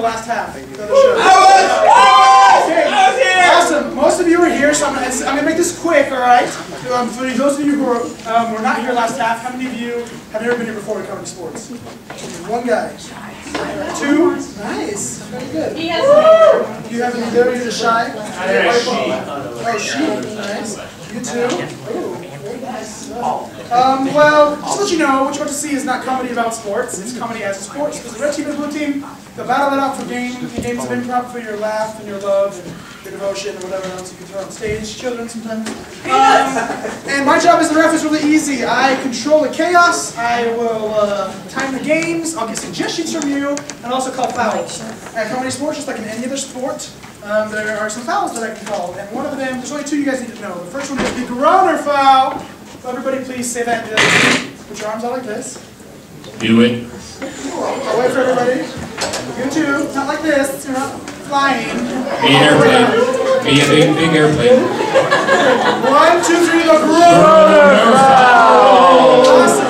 last half of the show. Awesome. Most of you are here, so I'm gonna make this quick. All right. For those of you who were not here last half, how many of you have ever been here before to Comedysportz? One guy. Two. Nice. Very good. He has. You have any there? You're just shy. Oh, she. Nice. You too. Ooh. Well, just to let you know, what you're about to see is not comedy about sports, it's comedy as a sports. There's a red team and a blue team, they'll battle it out for games of improv for your laugh and your love and your devotion and whatever else you can throw on stage, children sometimes. And my job as the ref is really easy. I control the chaos, I will time the games, I'll get suggestions from you, and I'll also call fouls. At Comedysportz, just like in any other sport, there are some fouls that I can call, and one of them, there's only two you guys need to know. The first one is the groaner foul. So everybody please say that and do that. Put your arms out like this. Do it. I'll wait for everybody. You too. Not like this. You're not flying. Be an airplane. Be a big airplane. 1, 2, 3, the groaner foul. Awesome.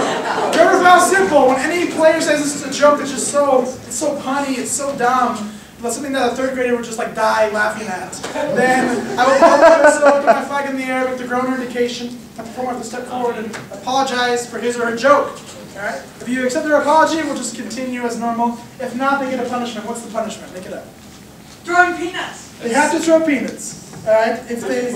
Groaner foul simple. When any player says this is a joke that's just so punny, it's so dumb, but something that a third grader would just like die laughing at, then I will blow my whistle, put my flag in the air with the groaner indication. The performer has to step forward and apologize for his or her joke. All right? If you accept their apology, we'll just continue as normal. If not, they get a punishment. What's the punishment? Make it up. Throwing peanuts. They have to throw peanuts. All right? If they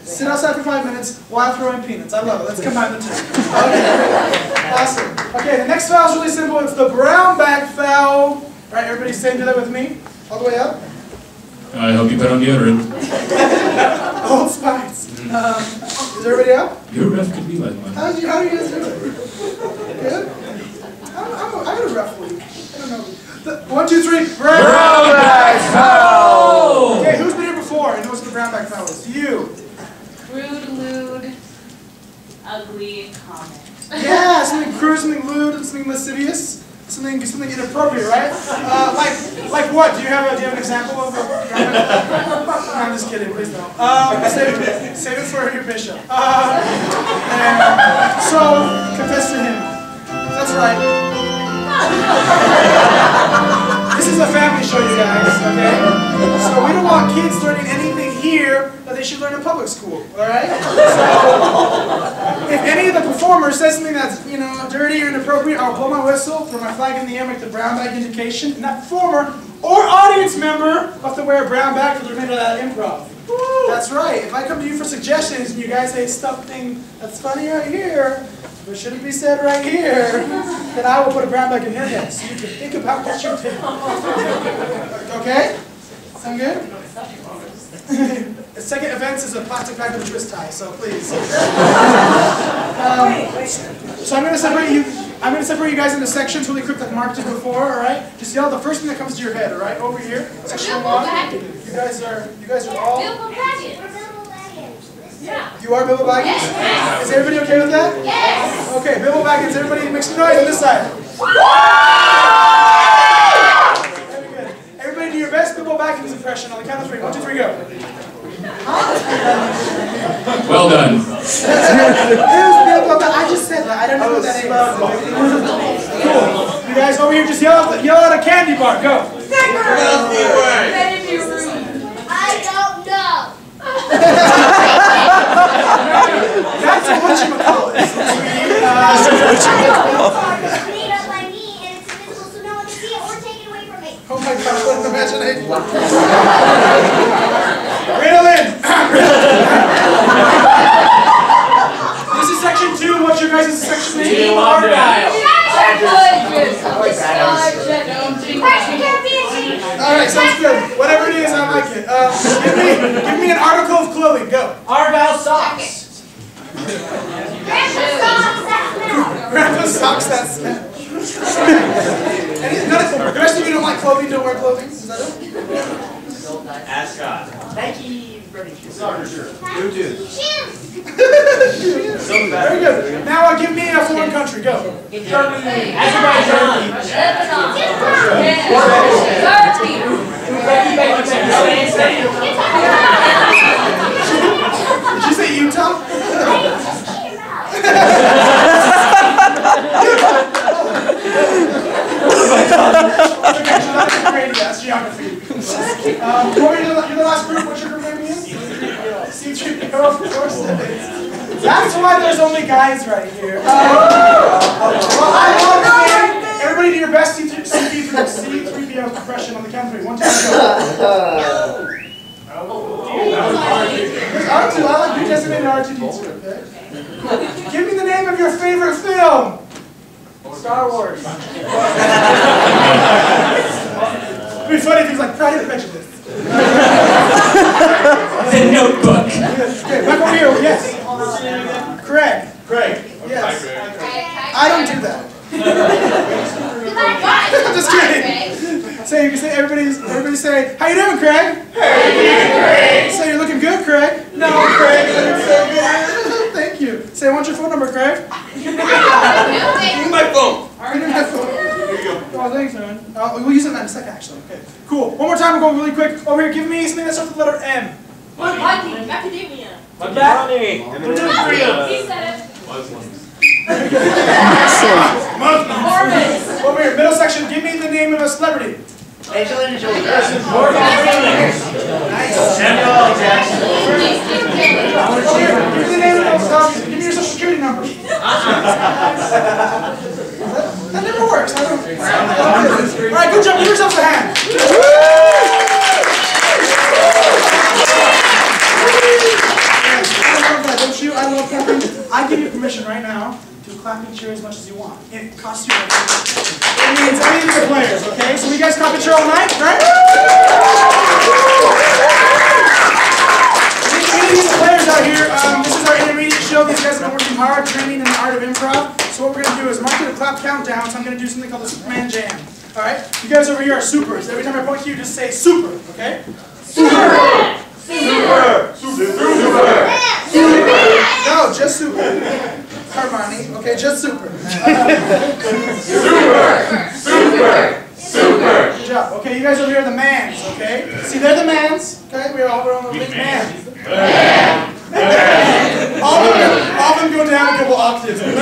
sit outside for 5 minutes while throwing peanuts. I love it. Let's combine the two. Okay. Awesome. Okay, the next foul is really simple. It's the brown bag foul. All right, everybody stand do that with me. All the way up. I hope you put on deodorant. Old Spice. Is everybody up? Your ref could be like mine. How do you guys do it? Good? I had a rough week. I don't know. 1, 2, 3. Brown bag foul! Okay, who's been here before and knows what the brown bag foul is? You. Rude, lewd, ugly comment. Yeah, something crude, something lewd, something lascivious. Something inappropriate, right? Like what? Do you have an example of? I'm just kidding, please don't. Save it for your bishop. So confess to him. That's right. This is a family show, you guys. Okay? So we don't want kids learning anything here that they should learn in public school. All right? So if any of the performers says something that's dirty or inappropriate, I'll blow my whistle, throw my flag in the air, make the brown bag indication, and that performer or audience member will have to wear a brown bag for the remainder of that improv. Woo. That's right. If I come to you for suggestions and you guys say something that's funny right here, but shouldn't be said right here, then I will put a brown bag in your head so you can think about what you did. Okay? Sound good? The second offense is a plastic bag with a twist tie, so please. So I'm going to separate you. I'm going to separate you guys into sections really quick, like Mark did before. All right? Just yell the first thing that comes to your head. All right? Over here, section 1. You guys are all. Yeah. You are Bilbo Baggins? Yes. Is everybody okay with that? Yes. Okay, Bilbo Baggins. Everybody make some noise on this side. Very good. Everybody do your best Bilbo Baggins impression on the count of 3. 1, 2, 3, go. Well done. I just said that. I don't know what that is. Cool. You guys over here just yell at a candy bar. Go. I don't know. That's whatchamacallit. Made up by me, and it's invisible, so no one can see it or take it away from me. Oh my gosh, what an imagination. Riddle. This is section 2. What's your guys' section name? Alright, sounds good. Whatever it is, I like it. Give me an article of clothing. Go. Argyle socks. Grandpa's socks, that's it. The rest of you don't like clothing, don't wear clothing? Is that it? Ascot. Nike. Soccer shirt. Bluetooth. Shoes. Very good. Now give me a foreign country. Go. Germany. Azerbaijan. Did you say Utah? Oh my God. there's only guys right here. Well, I love the game. Everybody do your best C3PO impression on the count of 3. 1, 2, 3, go. There's R2. I like you designated R2D2. Okay? Give me the name of your favorite film. Star Wars. It'd be funny if he's like Pride and Prejudice. The Notebook. Okay, back over here. Yes. Craig. Yes. I don't do that. I'm just kidding. Say, you can say, everybody say, how you doing, Craig? Hey, Say, you're looking good, Craig. No, Craig, you're looking so good. Thank you. Say, what's your phone number, Craig? Give me my phone. Give me my phone. There you go. Oh, thanks, man. We'll use it in a second, actually. Okay. Cool. One more time, we'll go really quick. Over here, give me something that starts with the letter M. Macadamia. Money. He said it. Excellent. Over here, middle section, give me the name of a celebrity. Angelina Jolie. Nice. Samuel L. Jackson. Here, give me the name of give me your social security number. That never works. Alright, good job. Give yourselves a hand. Don't you? I love clapping. I give you permission right now to clap and cheer as much as you want. It costs you anything. It means any of the players, okay? So you guys clap and cheer all night, right? Any of these players out here, this is our intermediate show. These guys have been working hard, training in the art of improv. So what we're going to do is mark the clap countdown, so I'm going to do something called the Superman Jam. Alright? You guys over here are supers. Every time I point to you, just say super, okay? Super! Super! Super! No, just super. Harmony. Okay, just super. Super! Good job. Okay, you guys over here are the mans, okay? See, they're the mans. Okay, we're on the big mans. All of them go down a couple octaves. Man!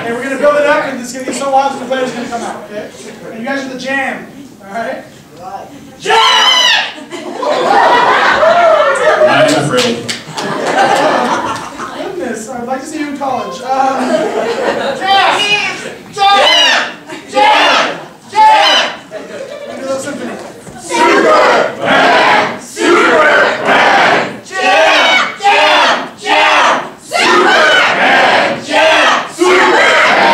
Okay, we're going to build it up, and it's going to be so wild that the players are going to come out, okay? And you guys are the jam, alright? Jam! I'm afraid. Goodness, I'd like to see you in college. Jam! We're going to do a little symphony. Superman! Superman! Jam! Superman! Jam! Superman! Jam!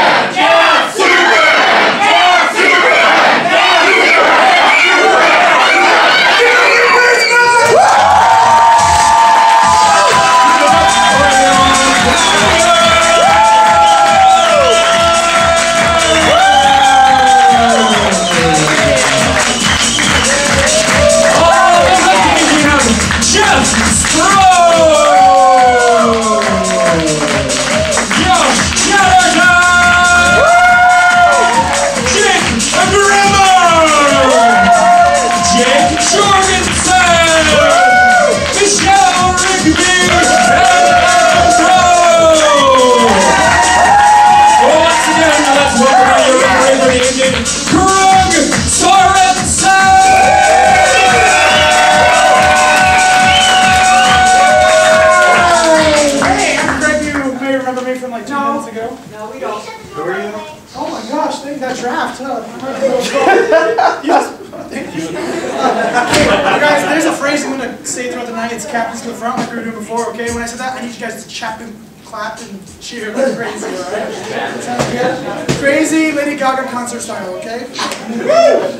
Guys, there's a phrase I'm going to say throughout the night. It's captains to the front, like we were doing before, okay? When I said that, I need you guys to chap and clap and cheer like crazy, alright? Sounds good? Crazy Lady Gaga concert style, okay? Woo!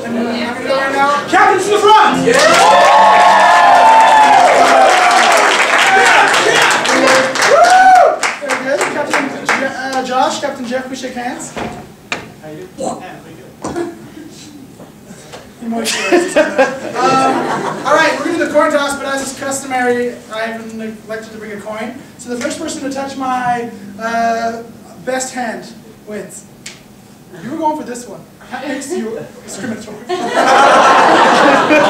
And I'm going to go right now. Captains to the front! Yeah! Very good. Captain Josh, Captain Jeff, we shake hands. How you doing? Alright, we're going to do the coin toss, but as is customary, I have neglected to bring a coin. So the first person to touch my best hand wins. You were going for this one. That makes you discriminatory.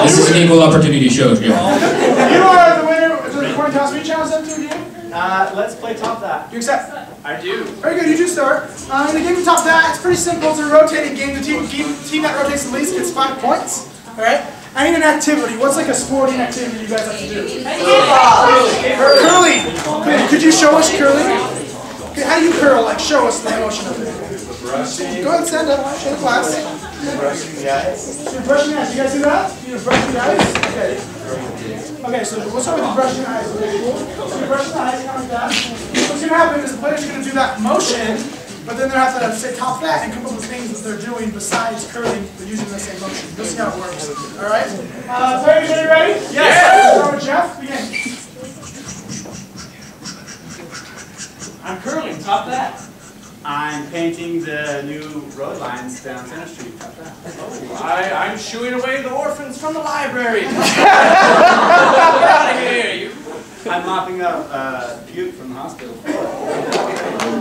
This is an equal opportunity show, Joe. You are the winner of the coin toss. Will you challenge them to again? Let's play top that. You accept? I do. Very good, you do start. In the game of top that, it's pretty simple. It's a rotating game. The team that rotates the least gets 5 points. Alright? I need an activity. What's like a sporting activity you guys have to do? Curling! Okay, could you show us curling? Okay, how do you curl? Like, show us the motion of it. Go ahead, stand up. Show the class. Brushing the eyes. So you're brushing the eyes. You guys do that? You brush the eyes? Okay. Okay, so we'll start with the brushing the eyes. Okay, cool. So you're brushing the eyes, kind of like that. What's going to happen is the players are going to do that motion, but then they're going to have to say top that and come up with things that they're doing besides curling, but using the same motion. You'll see how it works. Alright? Players, are you ready? Yes! Start with Jeff. Begin. I'm curling. Top that. I'm painting the new road lines down Center Street. Top that. Oh, I'm shooing away the orphans from the library. Get out of here, you. I'm mopping up puke from the hospital.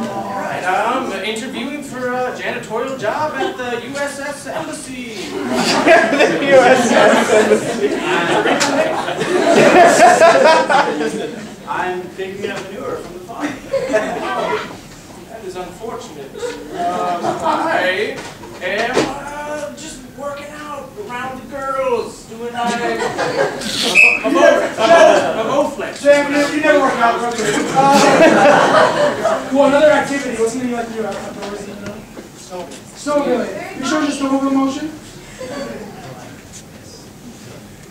Alright, I'm interviewing for a janitorial job at the USS Embassy. The USS Embassy. I'm picking up manure from the farm. That is unfortunate. I am just working out around the girls, doing a Bowflex. Sam, you never work out, bro. Cool, another activity. What's something you like to do outdoors? Snowboarding. You sure just snowboard motion?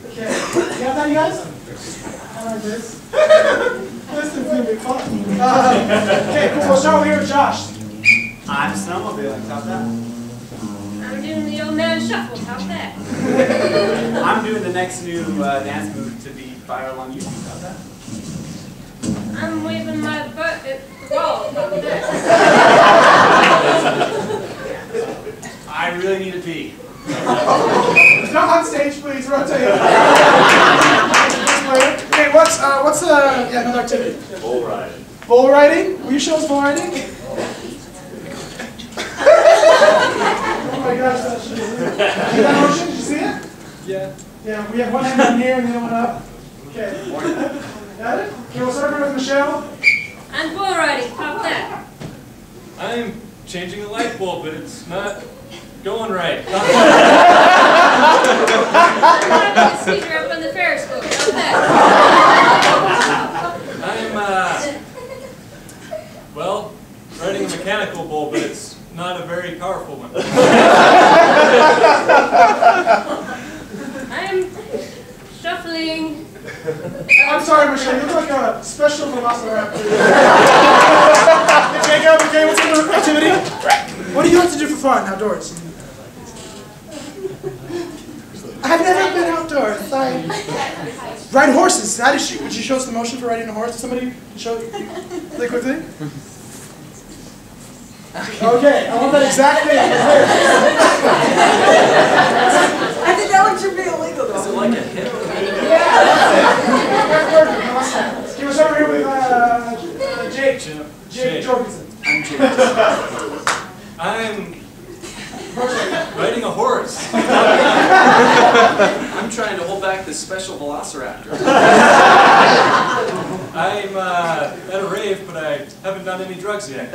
Okay. You got that, you guys? I like this. This is going to be fun. Okay, cool. We'll start over here with Josh. I'm snowmobiling. Top that. I'm doing the old man shuffle. Top that. I'm doing the next new dance move to be viral on YouTube. Top that. I'm waving my butt at the wall. Top that. I really need to pee. Not on stage, please. Rotate. Okay, what's another activity? Bull riding. Bull riding? Will you show us bull riding? Oh my gosh, that's shit. See that motion? Did you see it? Yeah. Yeah, we have one hand in here and the other one up. Okay. Got it? Okay, we'll start with Michelle. I'm bull riding. Top that. I'm changing a light bulb, but it's not going right. I'm the speaker up on the Ferris wheel. Top that. I'm, well, riding a mechanical bull, but it's not a very powerful one. I'm shuffling. I'm sorry, Michelle. You look like a special velociraptor. Jacob, okay, what's the activity? What do you like to do for fun outdoors? I've never been outdoors. Ride horses. How did would you show us the motion for riding a horse? Somebody show really quickly. Okay, I want that exact thing. I think that one should be illegal though. Is it like a hip? Yeah. Give us over here with Jake Jorgensen. I'm Jake. I'm riding a horse. I'm trying to hold back this special velociraptor. I'm at a rave, but I haven't done any drugs yet.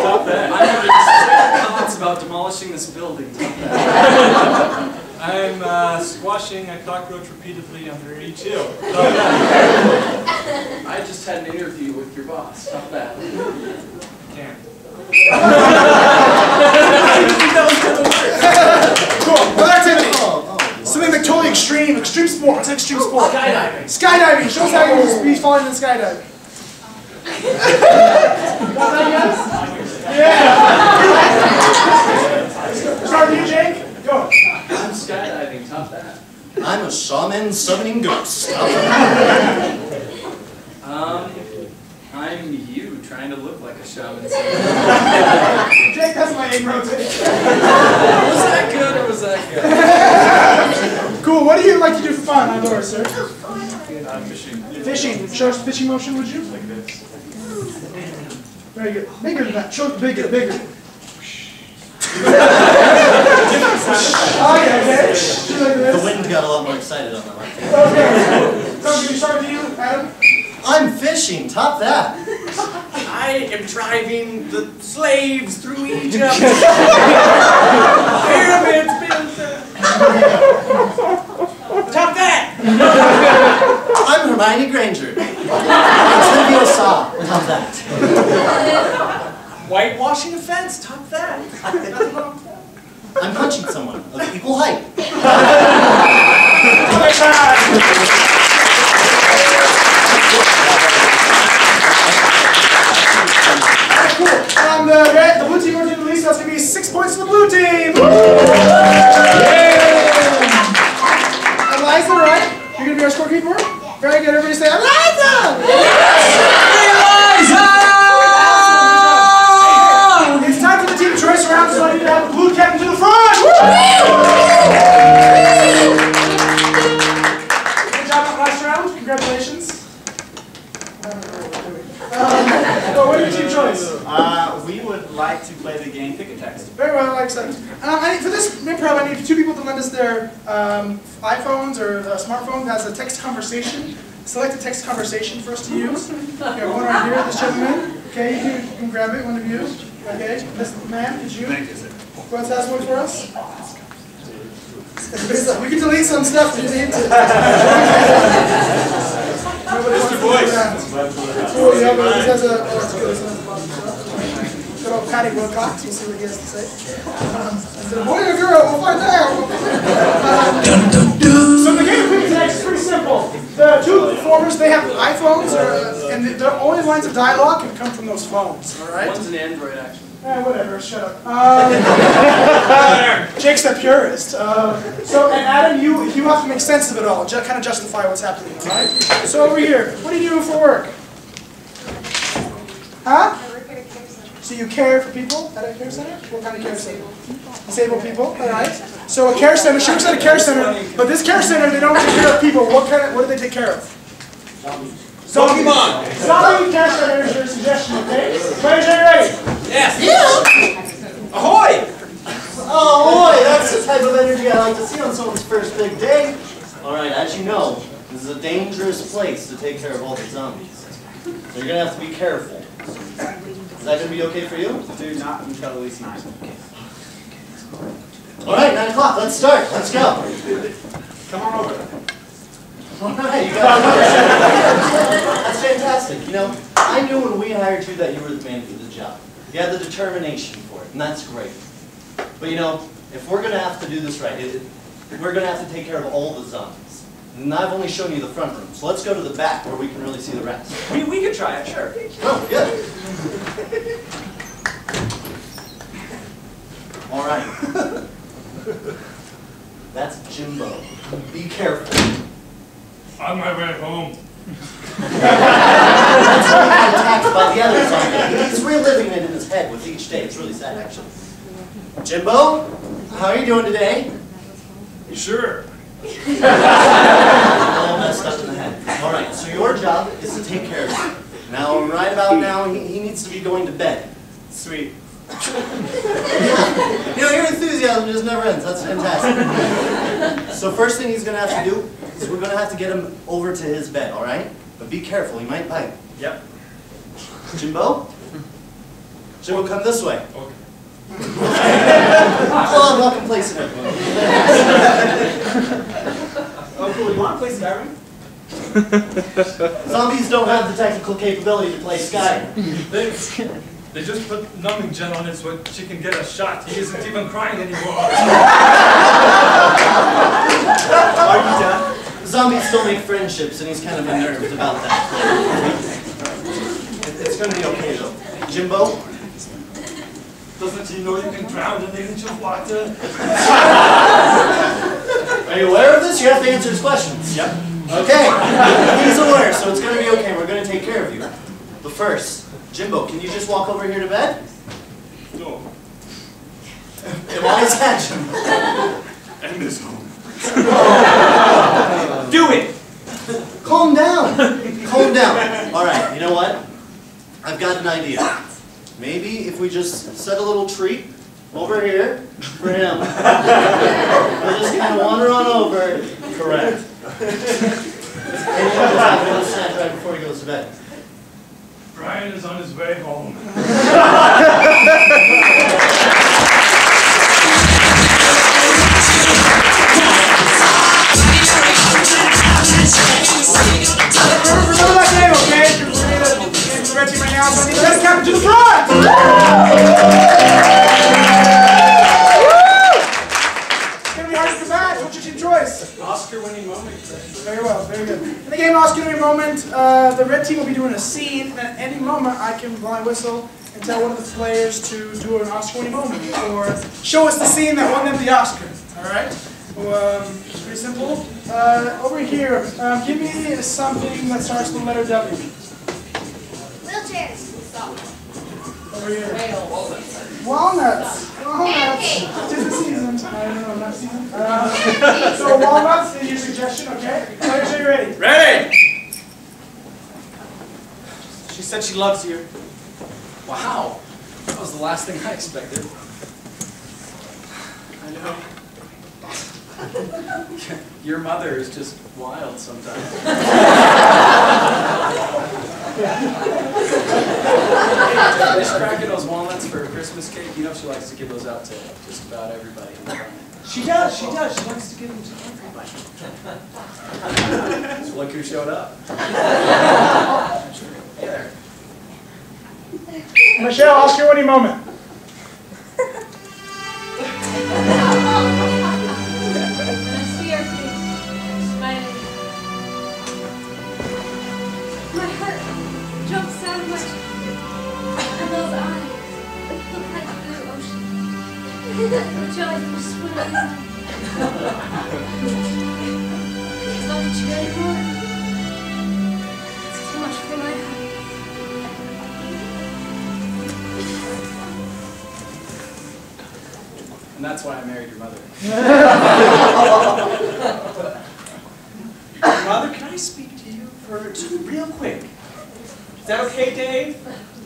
Top that. I'm having second thoughts about demolishing this building. I'm squashing a cockroach repeatedly under each heel. I just had an interview with your boss. Not bad. Can't. Cool. Another activity. Something like totally extreme sport. What's an extreme sport? Skydiving. Skydiving. Show us how you be falling in skydiving. Got that, guys? Yeah. Start with you, Jake. Go. I'm skydiving. Top that. I'm a shaman summoning ghosts. I'm you trying to look like a shaman. Jake, that's my aim rotation. Was that good or was that good? Cool. What do you like to do for fun outdoors, sir? Fishing. Fishing. Show us the fishing motion, would you? Like this. Very good. Bigger than that. Show it bigger, bigger. Oh, yeah. that? I am driving the slaves through Egypt. Pyramids built. Top that. I'm Hermione Granger. Trivial saw. Top that. Whitewashing a fence. Top that. I'm punching someone of equal height. The blue team ordered the least, that's going to be 6 points to the blue team. Eliza, right? You're going to be our scorekeeper? Very good. Everybody say Eliza! Eliza! It's time for the team choice round, so I need to have the blue captain to the front. Good job on last round. Congratulations. What are your team choice? We would like to play the game Pick a Text. Very well, excellent. For this improv, I need 2 people to lend us their iPhones or smartphone that has a text conversation. Select a text conversation for us to use. Okay, one right here, this gentleman. Okay, you can grab it, one of you. Okay, this man, it's you. Thank you, sir. Who else has one for us? We can delete some stuff to delete it. Mr. Boyce. Oh, yeah, but this has a. Oh, it's good. Good old Patty Wilcox. We'll see what he has to say. Is it a boy or a girl? We'll find out. So the game of Pick a Text is pretty simple. The 2 performers, they have iPhones, and the only lines of dialogue can come from those phones. All right. One's an Android, actually. Whatever. Shut up. Jake's the purist. So, and Adam, you have to make sense of it all. Kind of justify what's happening. All right. So over here, what do you do for work? Huh? So you care for people at a care center? What kind of care center? Disabled people, all right. So a care center, she works at a care center, but this care center, they don't take care of people. What do they take care of? Zombie care center is your suggestion, okay? Ready, ready? Yes. Yeah. Ahoy! Oh boy, that's the type of energy I like to see on someone's first big day. Alright, as you know, this is a dangerous place to take care of all the zombies. So you're going to have to be careful. Is that going to be okay for you? Do not until at least 9. Alright, 9 o'clock, let's start. Let's go. Come on over. Alright, you got it. That's fantastic. You know, I knew when we hired you that you were the man for the job. You had the determination for it, and that's great. But you know, if we're going to have to do this right, we're going to have to take care of all the zombies. And I've only shown you the front room, so let's go to the back where we can really see the rest. We could try it, sure. Oh, good. Alright. That's Jimbo. Be careful. On my way home. That's how he got attacked by the other zombie. He's reliving it in his head with each day. It's really sad, actually. Jimbo, how are you doing today? Sure. All messed up in the head. Alright, so your job is to take care of him. Now, right about now, he needs to be going to bed. Sweet. You know, your enthusiasm just never ends. That's fantastic. So first thing he's going to have to do is we're going to have to get him over to his bed, alright? But be careful, he might bite. Yep. Jimbo? Jimbo, come this way. Okay. Hold on, welcome place it. Oh, cool. You want to play Skyrim? Zombies don't have the technical capability to play Skyrim. They just put numbing gel on it so she can get a shot. He isn't even crying anymore. Are you done? Zombies still make friendships, and he's kind of unnerved about that. It's going to be okay, though. Jimbo? Doesn't he know you can drown in an inch of water? Are you aware of this? You have to answer his questions. Yep. Okay. He's aware, so it's going to be okay. We're going to take care of you. But first, Jimbo, can you just walk over here to bed? No. Why is that, Jimbo? I miss home. Do it! Calm down. Calm down. All right, you know what? I've got an idea. Maybe if we just set a little treat over here for him. We'll just kind of wander on over. Correct. And he'll just have a little snack right before he goes to bed. match. What's your team choice? Oscar-winning moment. Very well, very good. In the game Oscar-winning moment, the red team will be doing a scene, and at any moment I can blind whistle and tell one of the players to do an Oscar-winning moment, or show us the scene that won them the Oscar. All right? It's pretty simple. Over here, give me something that starts with the letter W. Wheelchairs. Over here. Walnuts. Walnuts. Tis the season. I don't know, not season. So walnuts is your suggestion, okay? Players, are you ready? Ready! She said she loves you. Wow. That was the last thing I expected. I know. Your mother is just wild sometimes. Just cracking those walnuts for a Christmas cake. You know she likes to give those out to just about everybody. She does. She likes to give them to everybody. So look who showed up. There. Michelle, Oscar-winning moment. When I see your face, smiling, my heart jumps out of my chest. And those eyes look like the blue ocean. The joy from swimming. It's not that you anymore. It's too much for my heart. And that's why I married your mother. Mother, can I speak to you for just real quick? Is that okay, Dave?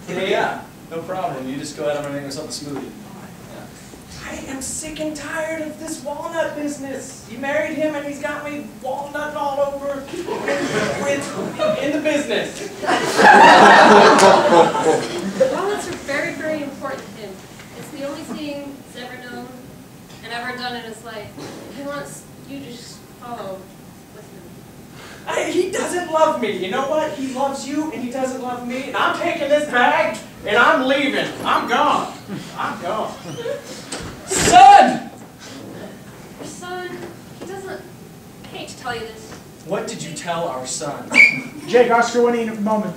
Yeah, no problem. You just go ahead and make yourself a smoothie. I am sick and tired of this walnut business. You married him and he's got me walnutting all over in the business. Walnuts are very, very important to him. It's the only thing he's ever known and ever done in his life. He wants you to just follow with him. He doesn't love me. You know what? He loves you and he doesn't love me. And I'm taking this bag and I'm leaving. I'm gone. I'm gone. Son! Your son, he doesn't, I hate to tell you this. What did you tell our son? Jake, Oscar-winning moment.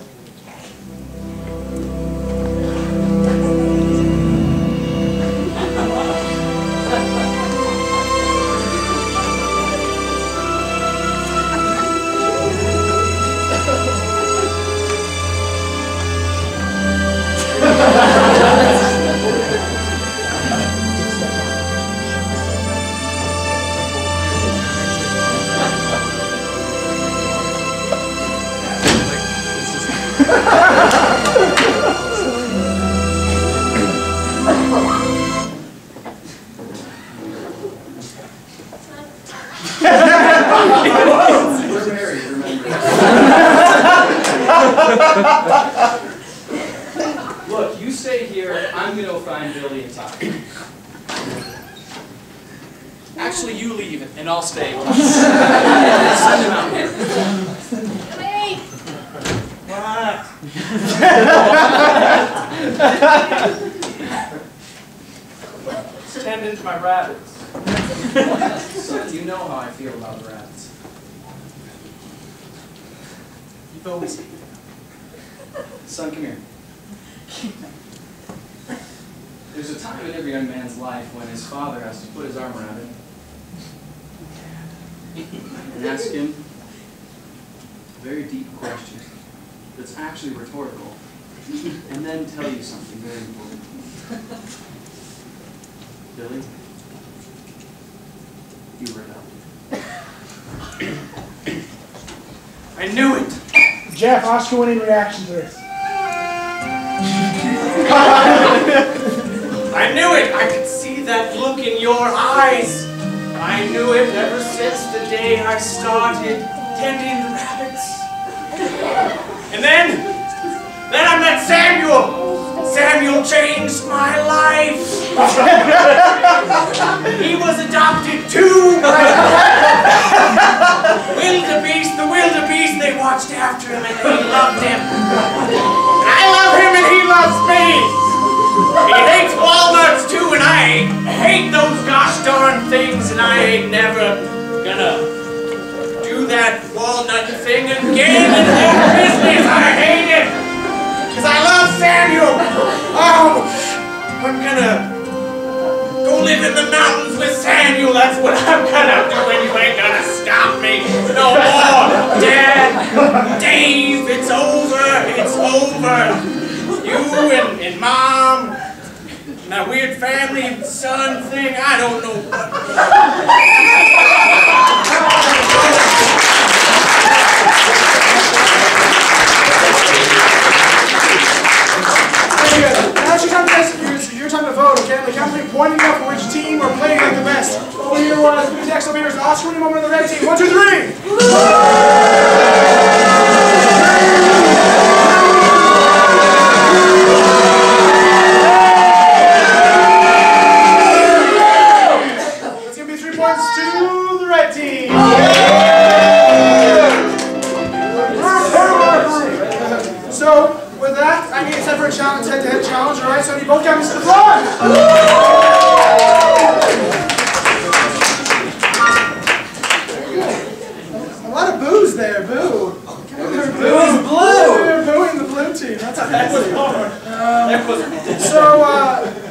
We're married, remember? Look, you stay here. I'm going to go find Billy and Tommy. Actually, you leave and I'll stay. Send him out here. Wait! What? Tending to my rabbits. Son, you know how I feel about the rabbits. You've always hated them. Son, come here. There's a time in every young man's life when his father has to put his arm around him and ask him a very deep question that's actually rhetorical, and then tell you something very important. Billy, you were adopted. I knew it! Jeff, Oscar-winning reaction to this. I knew it! I could see that look in your eyes. I knew it ever since the day I started tending the rabbits. And then I met Samuel. Samuel changed my life. He was adopted too. The wildebeest, they watched after him and they loved him. I love him and he loves me. He hates walnuts too, and I hate those gosh darn things, and I ain't never gonna do that walnut thing again in their business. I hate it, because I love Samuel. Oh, I'm gonna go live in the mountains with Samuel. That's what I'm gonna do, and you ain't gonna stop me no more. Dad, Dave, it's over. It's over. You and Mom, and that weird family son thing, I don't know what. Now you're time to vote, okay? The count of pointing up for which team we're playing like the best. Over here was the next over here is the Oscar winning moment of the red team. 1, 2, 3! It's gonna be 3 points to the red team. So, with that, I need a separate challenge, head-to-head challenge, alright? So I need both guys to the front! A lot of boos there, boo. They're booing blue! They're booing the blue team, that's amazing. So,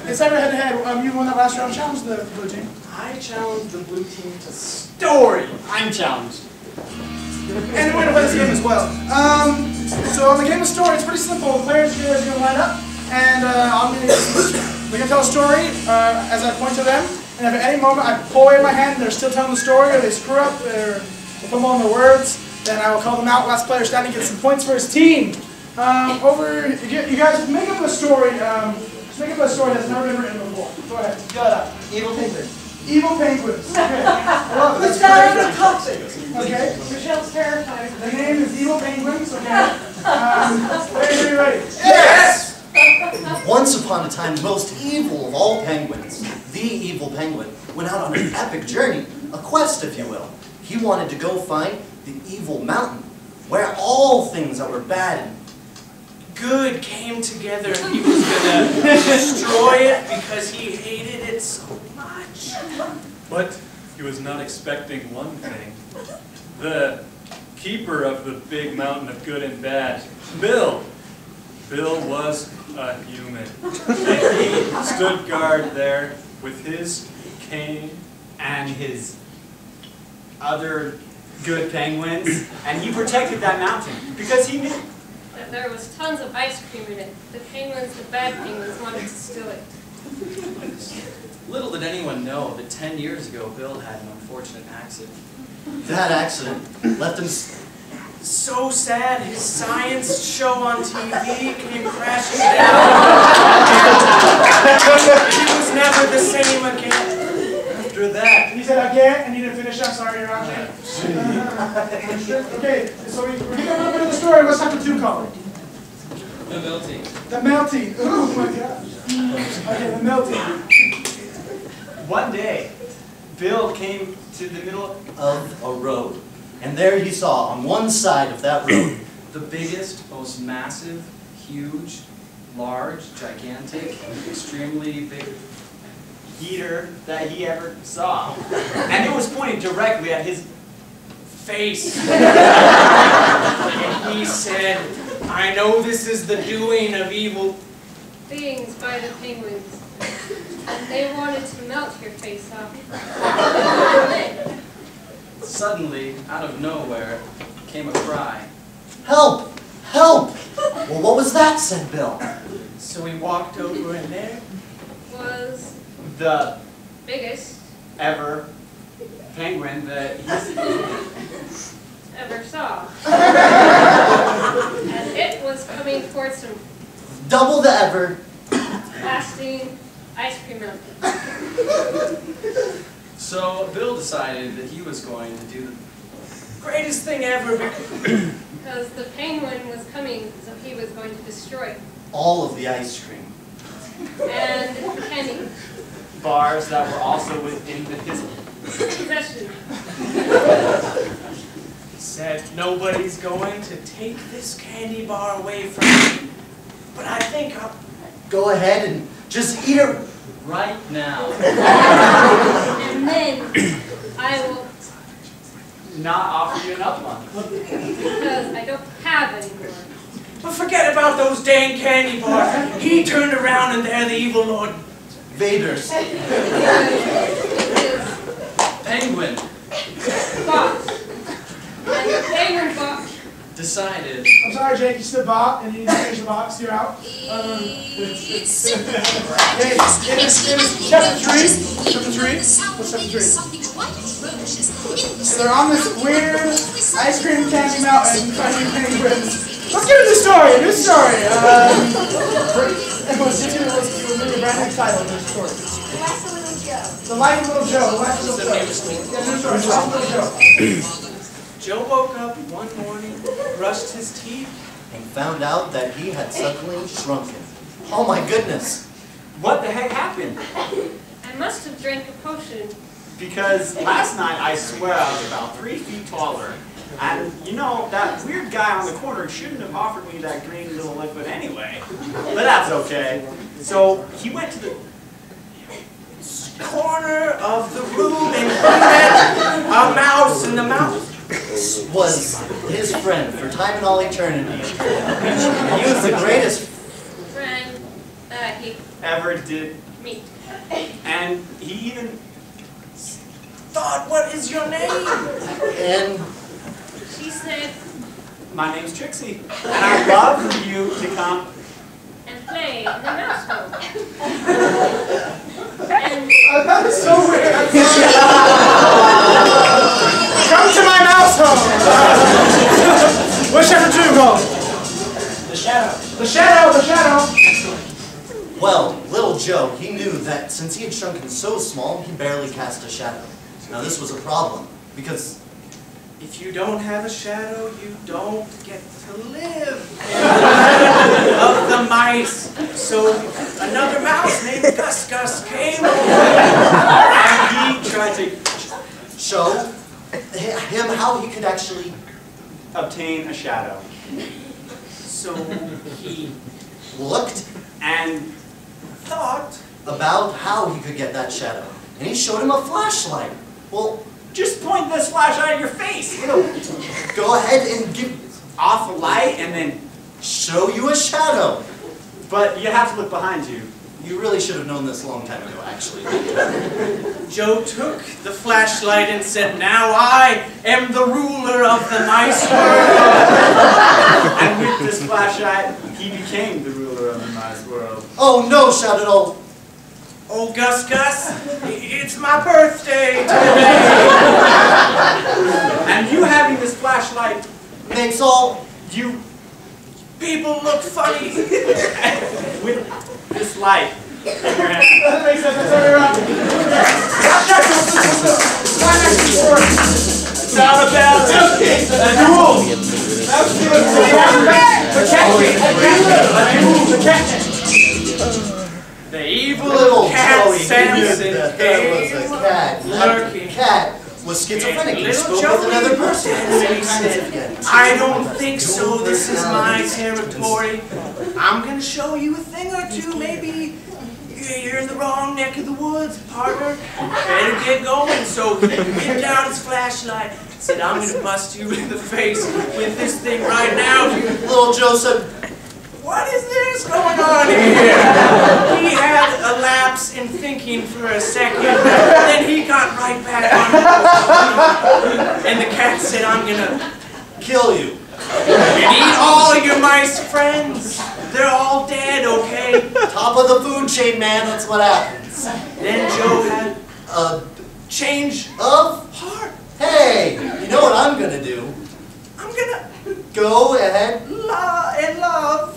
it's ever head-to-head. You won that last round. Challenge the blue team. I challenge the blue team to story. I'm challenged. And we're going to play this game as well. So on the game of story, it's pretty simple. The players here are going to line up, and we're going to tell a story as I point to them. And if at any moment I pull away my hand and they're still telling the story, or they screw up, or they fumble on the words, then I will call them out. Last player standing gets some points for his team. You guys make up a story. Just make up a story that's never been written before. Go ahead. Go ahead. Evil penguins. Evil penguins. Okay. I love it. It's not even toxic. Okay. Michelle's terrified. The name is Evil Penguins. Okay. Are you ready? Yes! Once upon a time, the most evil of all penguins, the evil penguin, went out on an epic journey, a quest, if you will. He wanted to go find the evil mountain, where all things that were bad and Good came together, and he was gonna destroy it because he hated it so much. But he was not expecting one thing. The keeper of the big mountain of good and bad, Bill. Bill was a human. And he stood guard there with his cane And his other good penguins, and he protected that mountain because he knew. There was tons of ice cream in it. The penguins, the bad penguins, wanted to steal it. Little did anyone know that 10 years ago, Bill had an unfortunate accident. that accident left him So sad, his science show on TV came crashing down. He was never the same again. After that, He said again, and you didn't finish. I'm sorry, you're on there. Okay, so we're getting a little bit of the story. What's chapter 2 called? The melting. The melting. Oh my gosh. Okay, the melting. One day, Bill came to the middle of a road. And there he saw, on one side of that road, The biggest, most massive, huge, large, gigantic, extremely big heater that he ever saw. And it was pointing directly at his face. And he said, I know this is the doing of evil. Beings by the penguins. And they wanted to melt your face off. Suddenly, out of nowhere, came a cry. "Help! Help!" "Well, what was that?" said Bill. So we walked over and there Was the biggest ever penguin that he's ever saw. And it was coming towards him, Double the ever. blasting ice cream mountain. So Bill decided that he was going to do the greatest thing ever. Because the penguin was coming, so he was going to destroy it. All of the ice cream. And Kenny, bars that were also within his possession. He said, nobody's going to take this candy bar away from me. But I think I'll... Go ahead and just eat it right now. And And then I will, Not offer you an up one. because I don't have any more. But forget about those dang candy bars. He turned around and they're the evil Lord Vaders. It is Penguin box. And the penguin box. decided. I'm sorry, Jake, you said bot, and you need to finish the box. You're out. Okay, it is chapter 3. Chapter 3. What's chapter 3? So they're on this weird ice cream candy mountain finding penguins. Let's get into the story. A new story. It was a brand new title of this story. The Life of Little Joe. The Life of Little Joe. Yeah, new story. The Life of Little Joe. Joe woke up one morning, brushed his teeth. And found out that he had suddenly shrunken. Oh my goodness. What the heck happened? I must have drank a potion. Because last night I swear I was about 3 feet taller. And you know, that weird guy on the corner shouldn't have offered me that green little liquid anyway. But that's okay. So he went to the Corner of the room and he met a mouse, and the mouse Was his friend for time and all eternity. He was the greatest. Friend that he ever did. meet. And he even thought, what is your name? And She said, my name's Trixie. And I'd love for you to come. and play in the mouse hole. And That is so weird. Come to my mouse home. What's chapter 2 called? The shadow. The Shadow. The Shadow. well, little Joe, he knew that since he had shrunken so small, he barely cast a shadow. Now this was a problem, because If you don't have a shadow, you don't get to live of the mice. So another mouse named Gus came And he tried to show him how he could actually obtain a shadow. So he looked And thought, about how he could get that shadow. And he showed him a flashlight. Well, just point this flashlight at your face. It'll go ahead and give off the light and then, show you a shadow. but you have to look behind you. You really should have known this a long time ago, actually. Joe took the flashlight and said, now I am the ruler of the mice world. And with this flashlight, he became the ruler of the mice world. Oh no, shouted old. Oh, Gus, it's my birthday today. And you having this flashlight, Makes all you, People look funny. with this light in your hand. That makes sense. That's where we're at. It's all about the The evil little cat Joey Samson knew that that was came a cat. lurking. That cat was schizophrenic. He Little spoke Joey with another person. looked at him and he said, I don't think so. This is my territory. I'm going to show you a thing or two. Maybe you're in the wrong neck of the woods, partner. Better get going. So he whipped out his flashlight. Said, I'm going to bust you in the face with this thing right now. Little Joe said, What is this going on here? He had a lapse in thinking for a second, then he got right back on. And the cat said, I'm gonna kill you. and eat all your mice friends. They're all dead, okay? Top of the food chain, man. That's what happens. Then Joe had A change of heart. hey, you know what I'm gonna do? I'm gonna Go ahead. and love.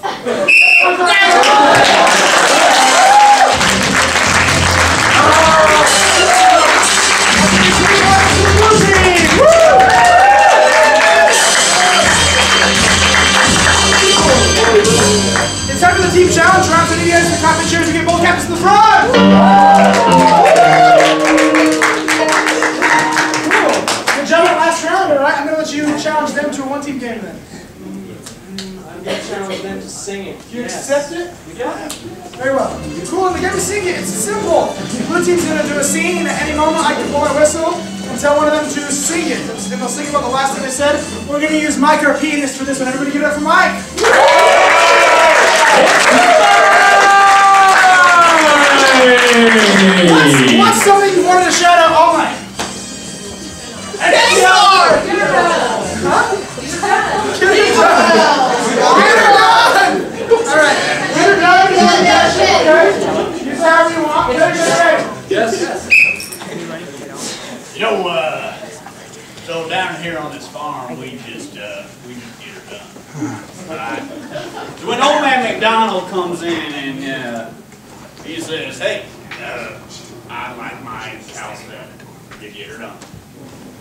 It's time for the team challenge. Round to the idiots and the coffee chairs to get both captains in the front. Cool. Good job on last round, all right? I'm going to let you challenge them to a one-team game then. I'm going to challenge them to sing it. You accept it? Yeah. Very well. Cool, and get me sing it. It's simple. Blue team's gonna do a scene, and at any moment I can blow my whistle and tell one of them to sing it. And they'll sing about the last thing I said. We're gonna use Mike, our pianist, for this one. Everybody give it up for Mike. What's something you wanted to shout out all night? Huh? Get her done! Alright. Get her done. Use however you want. Yes. You know, so down here on this farm, we just get her done. Alright. So when old man McDonald comes in and he says, hey, I'd like my cows fed. You get her done.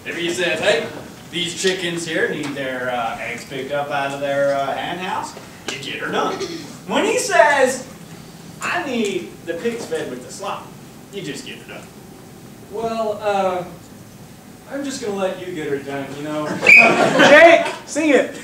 If he says, hey, these chickens here need their eggs picked up out of their hen house, you get her done. When he says, I need the pigs fed with the slop, you just get her done. Well, I'm just gonna let you get her done, you know. Jake, sing it.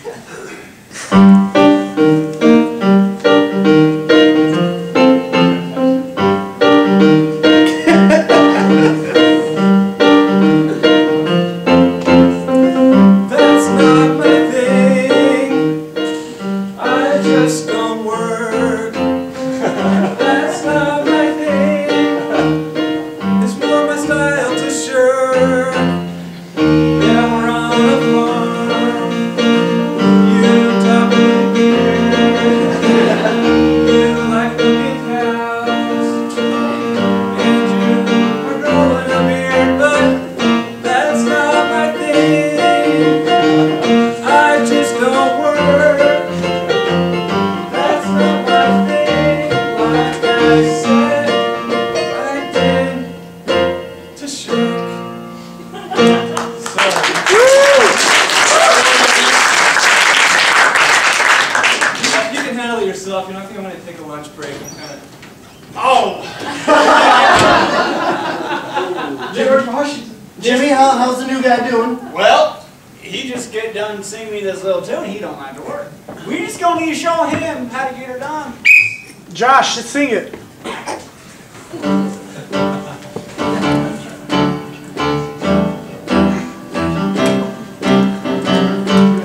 yourself. You know, I think I'm going to take a lunch break. I'm kind of... Oh! George Washington. Jimmy, how's the new guy doing? Well, he just get done singing me this little tune. He don't like to work. We just gonna need to show him how to get her done. Josh, sing it.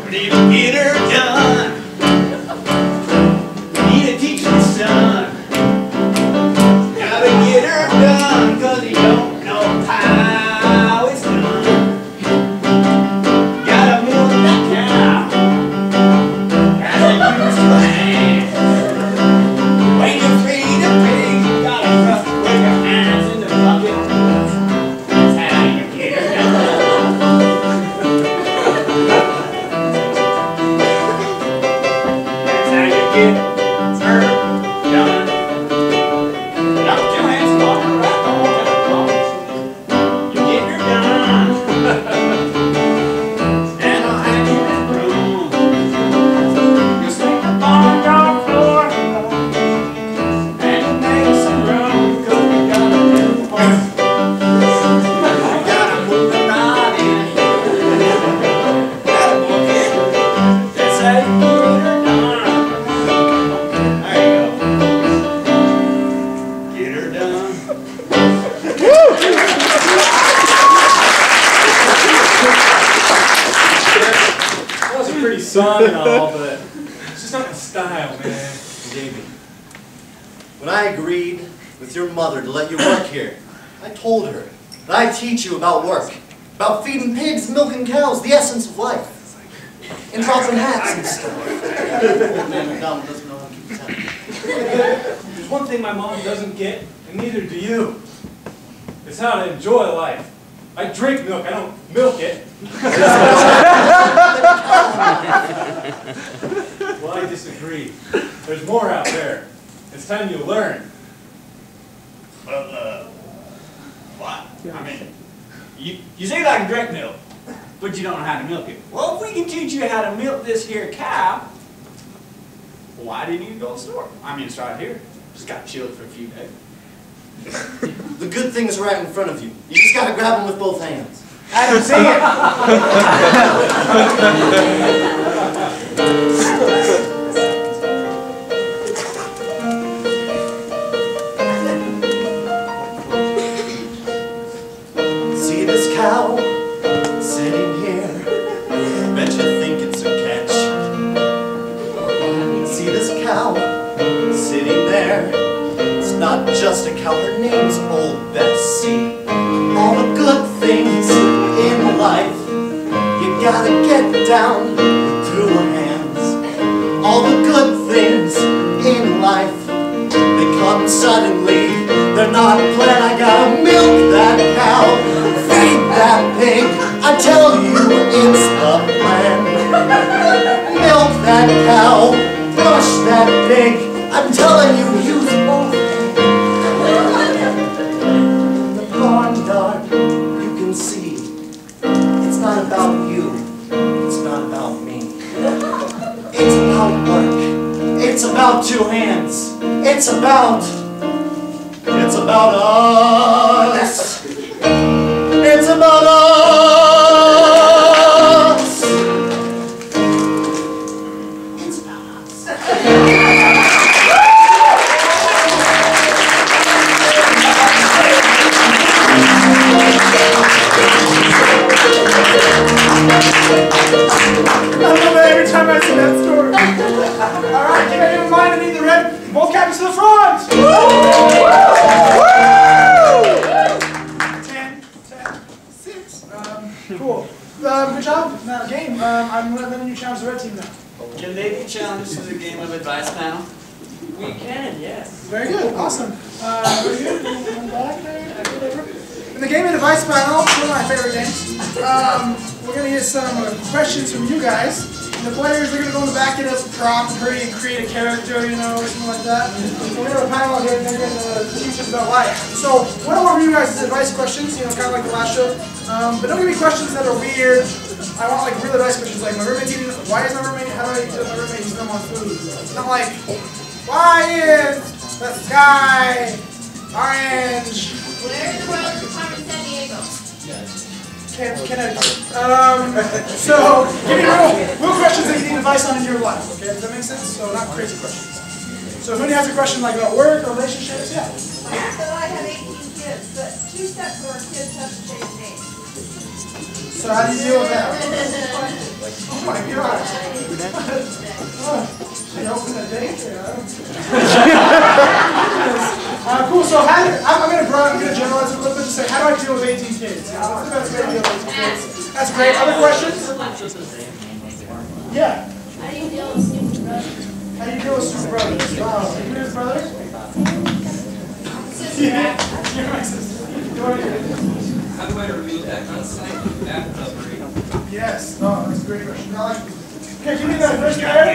Need to get her done. Need to teach my son. Gotta get her done, 'cause he don't know how it's done. Gotta milk that cow. Gotta use your hands. When you feed a pig, you gotta rub with your hands in the bucket. That's how you get her done. That's how you get her done. Up your hands, walk around all the clocks. You get her done. And I'll have you in room. You sleep upon the dark floor. And you make some room, 'cause we got a new home. We gotta move around in. Gotta book it. That's how you get her done. There you go. Get her done. That was a pretty song and all, but it's just not my style, man. Davey, when I agreed with your mother to let you work here, I told her that I'd teach you about work, about feeding pigs, milking cows, the essence of life, and dropping hats and stuff. Old man McDonald doesn't know how to keep time. There's one thing my mom doesn't get, and neither do you. It's how to enjoy life. I drink milk, I don't milk it. Well, I disagree. There's more out there. It's time you learn. Well, what? I mean, you say I can drink milk, but you don't know how to milk it. Well, if we can teach you how to milk this here cow, why didn't you go to the store? I mean, it's right here. Just got chilled for a few days. The good thing is right in front of you. You just gotta grab them with both hands. Adam, sing it. just a cow, her name's Old Bessie. All the good things in life, you gotta get down through her hands. All the good things in life, they come suddenly, they're not planned. I gotta milk that cow, feed that pig, I tell you it's the plan. Milk that cow, brush that pig, I'm telling you, use both. In the barn yard, you can see, it's not about you, it's not about me. It's about work, it's about two hands, it's about us. It's about us. It's about us. I love it every time I see that story. Alright, keep it in mind, I need the red. Both captains to the front! 10, 6. Cool. Good job. Now, game. I'm letting you challenge the red team now. Can they be challenged to the game of advice panel? We can, yes. Very good. Awesome. Very good. One back there. In the game of advice panel, one of my favorite games, we're going to get some questions from you guys. And the players are going to go in the back, get a prop, hurry and create a character, you know, or something like that. So we're going to have a panel out here and they're going to teach us about life. So what I want from you guys is advice questions, you know, kind of like the last show. But don't give me questions that are weird. I want like real advice questions like, my roommate's eating, why is my roommate, how do I eat my roommate eating on food? Not like, why is the sky orange? Where in the world is the farm in San Diego? So, give me real questions that you need advice on in your life, okay? Does that make sense? So, not crazy questions. So, if anybody has a question like about work or relationships, yeah. So I have 18 kids, but 2 sets of our kids have the same name. So, how do you deal with that? Oh my gosh. Should I open the date? Cool, so I'm going to generalize it a little bit, just say, how do I deal with 18 kids? What's the best way to deal with 18 kids? That's great. Other questions? Yeah. How do you deal with stupid brothers? How do you deal with stupid brothers? Wow. You and his brothers? Sister. Yeah. You're my sister. How do I remove that constant bathtub break? Yes. Oh, that's a great question. Okay, can you do that first pair?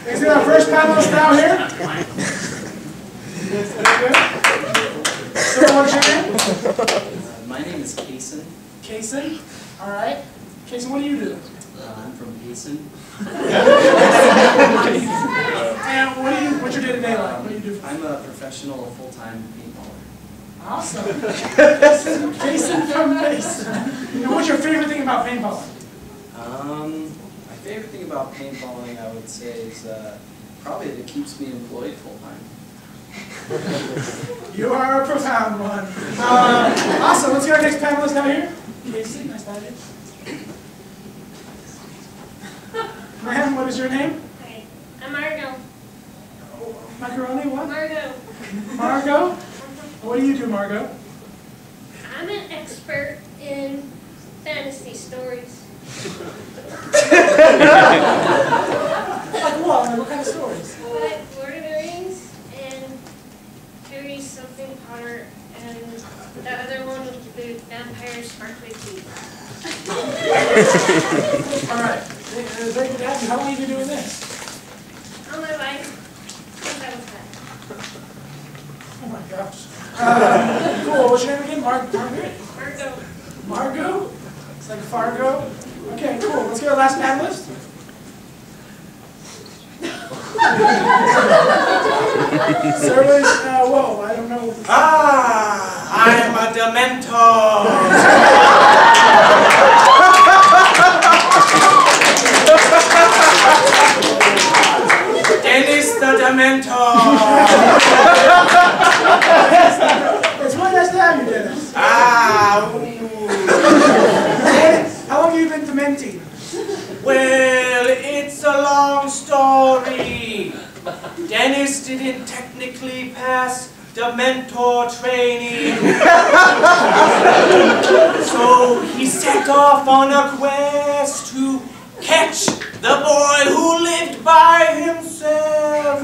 Is there our first panelist down here? Good. So what's your name? My name is Kason. Kason? Alright. Kason, what do you do? I'm from Kason. And what's your day-to-day like? What do you do? I'm a professional full-time paintballer. Awesome. Kason from Kason. And what's your favorite thing about paintballing? My favorite thing about paintballing, I would say, is probably that it keeps me employed full-time. You are a profound one. Awesome. Let's get our next panelist down here. Casey, nice to have you. Ma'am, what is your name? Hi, I'm Margo. Macaroni, what? Margo. Margo? What do you do, Margo? I'm an expert in fantasy stories. Like what? Like what kind of stories? Like Lord of the Rings and Harry something Potter and the other one with the vampire sparkly teeth. Alright. Very good to have you. How long have you been doing this? All my life since I was 5. Oh my gosh. Cool. What's your name again? Margaret? Margo. Margo? It's like Fargo? Okay, cool. Let's get our last panelist. Service, whoa, I don't know. I'm a Dementor. Dennis the Dementor. It's really nice to have you, Dennis. How long have you been dementing? Well, it's a long story. Dennis didn't technically pass the mentor training. So he set off on a quest to catch the boy who lived by himself.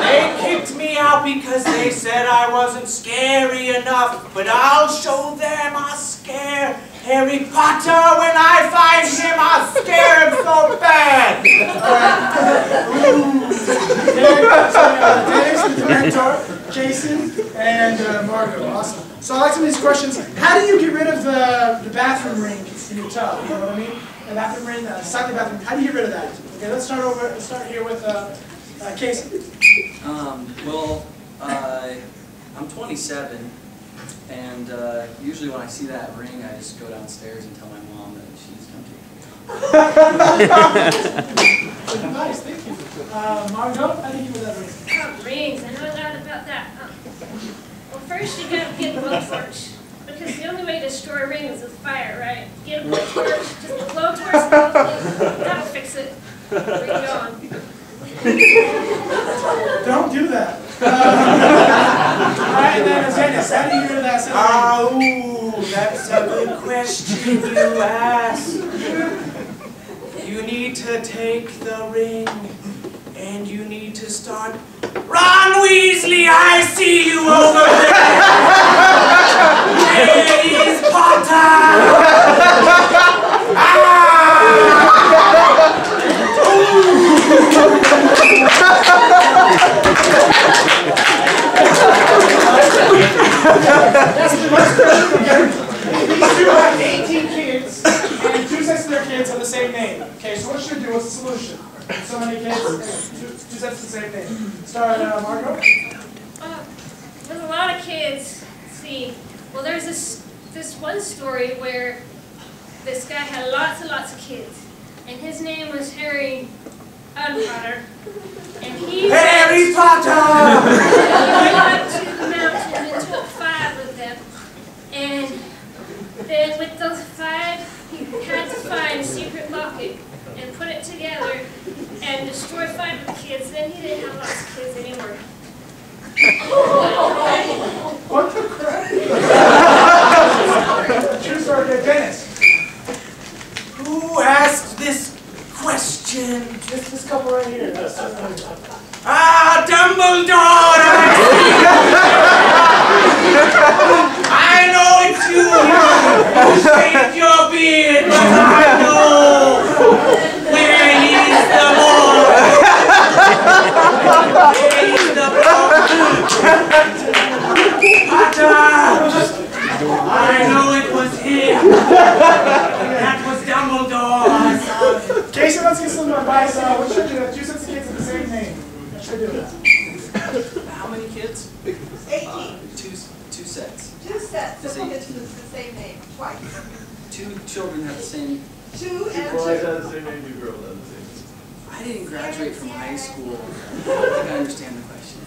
They kicked me out because they said I wasn't scary enough, but I'll show them I scare Harry Potter when I find him. I'll scare him so bad. Dennis, the mentor, Jason, and Margot. Awesome. So I like some of these questions. How do you get rid of the bathroom ring in your tub? You know what I mean? The bathroom ring, the sucking bathroom. How do you get rid of that? Okay, let's start over. Let's start here with Casey. Well, I'm 27, and usually when I see that ring, I just go downstairs and tell my mom that she's going to take it. Nice, thank you. Margot, how do you get rid of that ring? Rings, I know a lot about that. Well, first you gotta get a blowtorch, because the only way to destroy a ring is with fire, right? Get a blowtorch, just blow towards the whole thing. That'll fix it. Ring gone. Don't do that. Alright, and then Dennis, how do you get rid of that? Ooh, that's a good question you ask. You need to take the ring, and you need to start. Ron Weasley, I see you over there! Where is Potter? That's the most question. These two have 18 kids, and 2 sets of their kids have the same name. Okay, so what should we do? What's the solution? So many kids, two sets of the same name. Start, Margot. There's a lot of kids. Let's see. Well, there's this one story where this guy had lots and lots of kids, and his name was Harry Potter, and he Harry Potter! went up to the mountain and took 5 of them, and then with those 5, he had to find a secret locket and put it together and destroy 5 of the kids. Then he didn't have lots of kids anymore. What the crap? True story, Dennis. Who asked this question? This couple right here. Dumbledore! I know it's you! You shaved your beard, but I know where is the ball! Where is the ball? I know it was him! That was Dumbledore! I saw it. Jason, let's get some advice. What should we do? 2 sets of kids with the same name. What should we do? How many kids? 18. Two sets. 2 sets of kids with the same name, twice. 2 children have the same. 2 and 2. Boys have the same name, 2 girls have the same name. I didn't graduate from high school. I don't think I understand the question.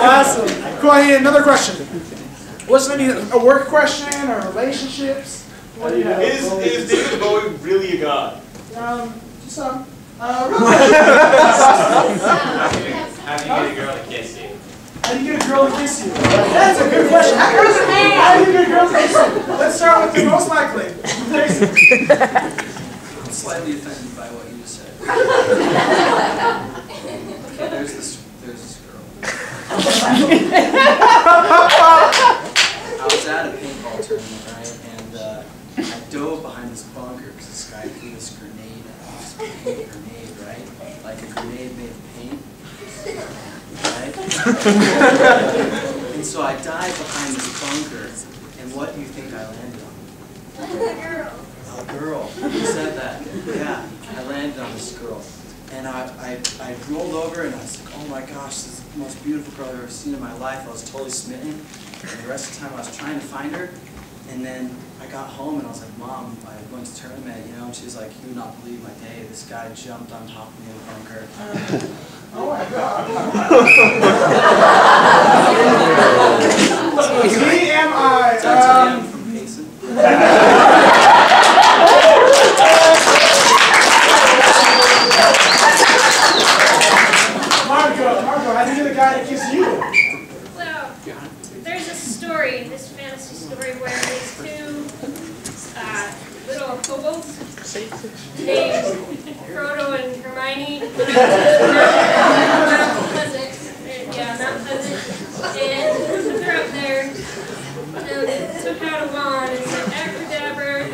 Awesome. Go ahead, another question. What's maybe a work question or relationships? What do you have? Is David Bowie really a god? Just some. How do you get a girl to kiss you? How do you get a girl to kiss you? That's a good question. How do you get a girl to kiss you? Let's start with the most likely. Jason. I'm slightly offended by what you just said. Okay, there's this girl. I was at a paintball tournament, right? And I dove behind this bunker because this guy threw this grenade at us. Grenade, right? Like a grenade made of paint. Right? And so I dive behind this bunker, and what do you think I landed on? A girl. A girl. Who said that? Yeah, I landed on this girl. And I rolled over and I was like, oh my gosh, this is the most beautiful girl I've ever seen in my life. I was totally smitten. And the rest of the time I was trying to find her. And then I got home and I was like, Mom, I went to tournament, you know, and she was like, you would not believe my day. This guy jumped on top of me in the bunker. Oh my God. TMI. TMI. story, this fantasy story where these two little hobos named Frodo and Hermione Mount Pleasant, and they're up there, and took out a wand and said abracadabra,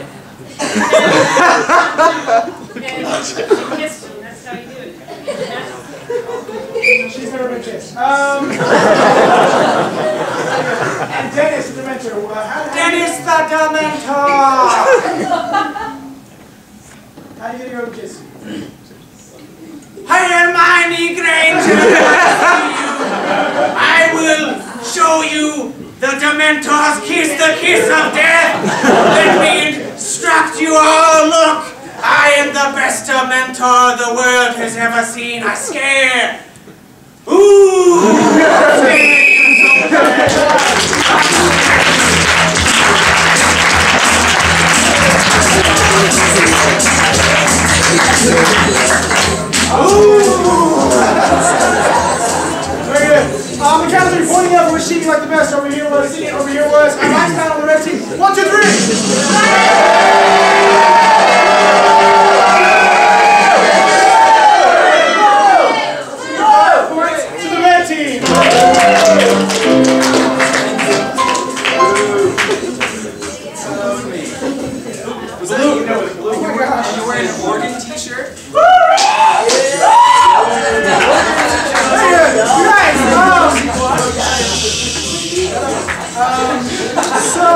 and she kissed him. That's how you do it. She's never been kissed. And Dennis the Dementor. Dennis the Dementor! How do you get your own kiss? Hi, Hermione Granger! I will show you the Dementor's kiss, the kiss of death! Let me instruct you all, look! I am the best Dementor the world has ever seen. I scare! Ooh! Very good. The count of three, pointing up, which team you like the best? Over here was, over here was. Mine's down on the red team. 1, 2, 3. Points to the red team. Was that you know, oh my gosh, you're wearing an organ t-shirt? So,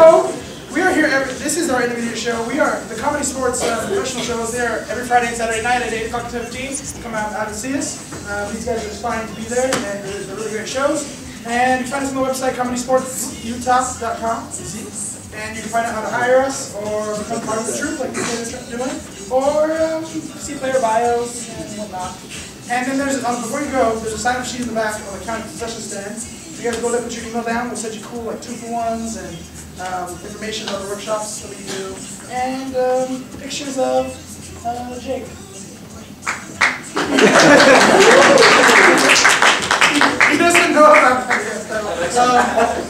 we are here this is our interview show. We are the Comedysportz professional shows there every Friday and Saturday night at 8 o'clock to 10:15. Come out and see us. These guys are just fine to be there, and they're really great shows. And you can find us on the website, comedysportzutah.com. And you can find out how to hire us, or become part of the troupe, like we're doing, or see player bios and whatnot. And then there's, before you go, there's a sign-up sheet in the back on the county concession stand. So you guys go there, put your email down. We'll send you cool, like 2-for-1s and information about the workshops that we do, and pictures of Jake. He doesn't know about that yet.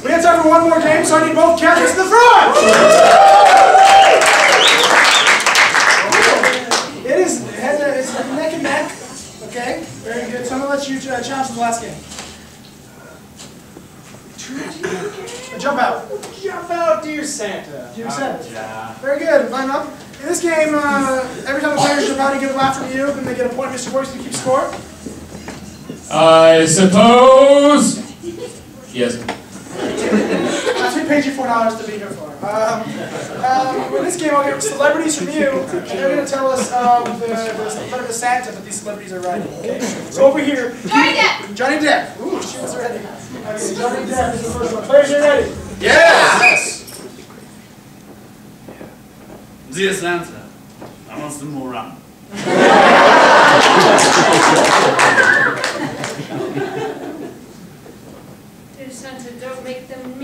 We have time for one more game, so I need both captains to the front! It's neck and neck. Okay, very good. So I'm going to let you challenge for the last game. Jump out. Jump out, dear Santa. Dear Santa. Yeah. Very good. Line up. In this game, every time the players jump out, you get a laugh from you, then they get a point, Mr. Boyce, to keep score. I suppose. Yes. We paid you $4 to be here for. In this game, I'll get celebrities from you, and they're going to tell us the letter of Santa that these celebrities are writing. Okay. So over here, Johnny Depp. Johnny Depp. Ooh, she was ready. Okay, Johnny Depp is the first one. Players, you ready? Yes! Dear Santa, I want some more rum. Dear Santa, don't make them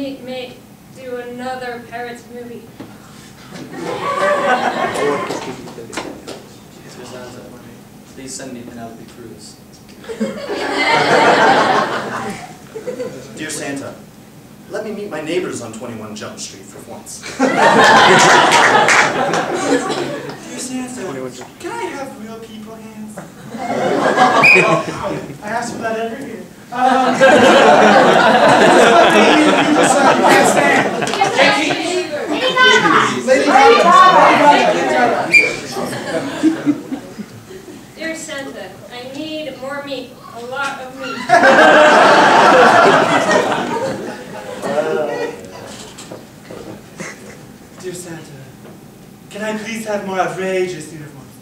do another Pirates movie. Dear Santa, please send me Penelope Cruz. Dear Santa, let me meet my neighbors on 21 Jump Street for once. Dear Santa, can I have real people hands? I ask for that every year. You can't stand. Lady Gaga. Dear Santa, I need more meat. A lot of meat. Dear Santa, can I please have more outrageous uniforms?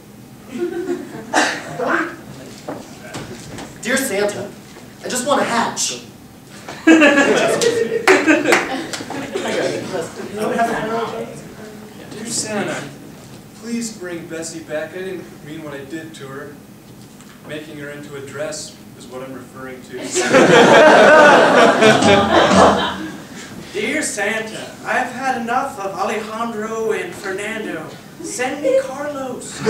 Dear Santa, I just want a hatch. Dear Santa, please bring Bessie back. I didn't mean what I did to her. Making her into a dress is what I'm referring to. Dear Santa, I've had enough of Alejandro and Fernando. Send me Carlos.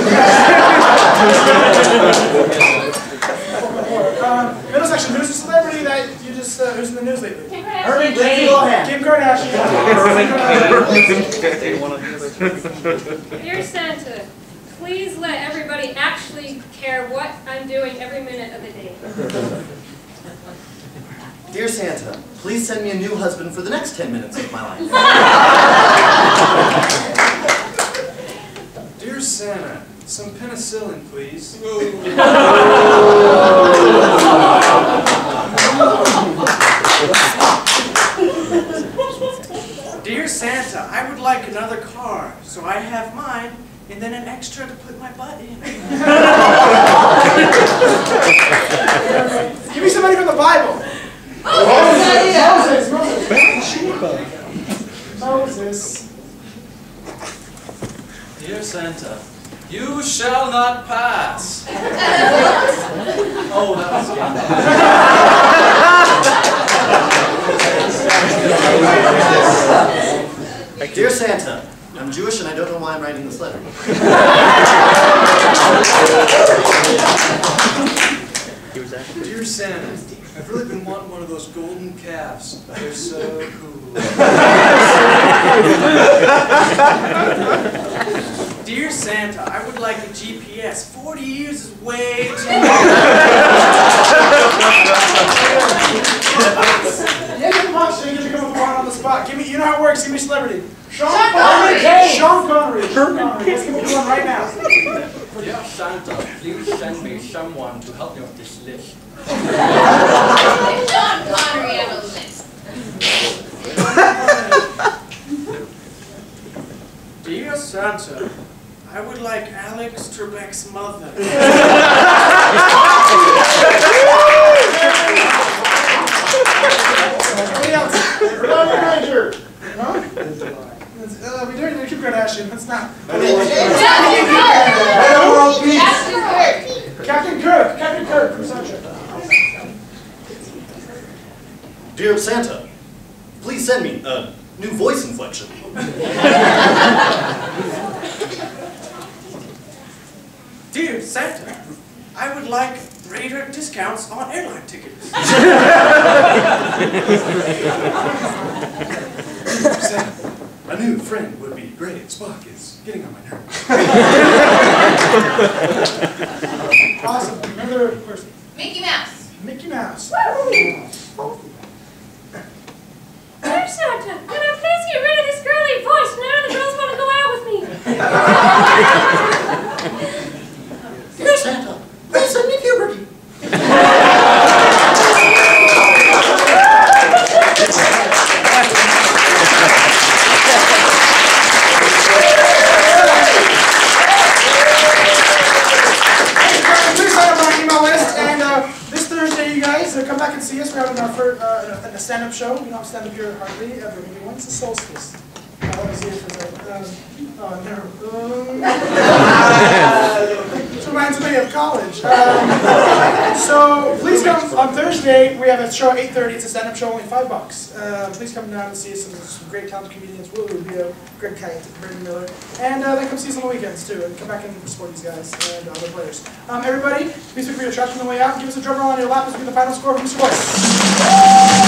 Middle section, who's the celebrity that you just who's in the news lately? Kim Kardashian. Dear Santa, please let everybody actually care what I'm doing every minute of the day. Dear Santa, please send me a new husband for the next 10 minutes of my life. Dear Santa, some penicillin, please. Dear Santa, I would like another car, so I have mine, and then an extra to put my butt in. Give me somebody from the Bible. Moses. Dear Santa, you shall not pass. Oh, that was Dear Santa, I'm Jewish and I don't know why I'm writing this letter. Dear Santa, I've really been wanting one of those golden calves. They're so cool. Dear Santa, I would like a GPS. 40 years is way too long. Yeah, give him a so you get to come up on the spot. Give me, you know how it works. Give me a celebrity. Sean Connery. Sean Connery. Let's give him one right now. Dear Santa, please send me someone to help me with this list. Sean Connery on a list. Dear Santa, I would like Alex Trebek's mother. Anybody else? Ranger. Huh? We're doing the Kim Kardashian. That's not. Captain Kirk. Captain Kirk from Sunshine. Dear Santa, please send me a new voice inflection. Dear Santa, I would like greater discounts on airline tickets. A new friend would be great. Spock is getting on my nerves. Awesome. Another person. Mickey Mouse. Mickey Mouse. Dear Santa, can I please get rid of this girly voice? None of the girls want to go out with me. Dear Santa, please send me puberty. Please sign up on our email list, and this Thursday, you guys, come back and see us. We're having our first a stand-up show. We don't have stand-up here hardly ever. Maybe once the solstice. Let me see if there's This reminds me of college. So please come on Thursday. We have a show at 8:30. It's a stand-up show, only $5. Please come down and see us. Some great talented comedians. Will Rubio, Greg Kite, Brandon Miller, and then come see us on the weekends too. And come back and support these guys and other players. Everybody, please pick up your trash on the way out. Give us a drum roll on your lap as we get the final score from Mr. Boyce.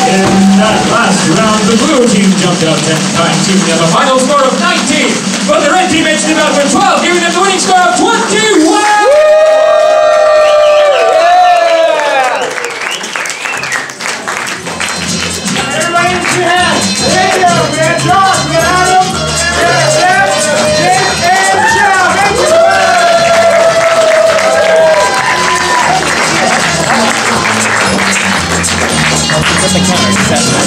In that last round, the blue team jumped out 10 times, giving them a final score of 19. But the red team edged it out with 12, giving them the winning score of 21! Everybody in your hands. There you go. We had John, we had Adam, we had Jeff, Jake, and Michelle. Thank you so much. Put the counters.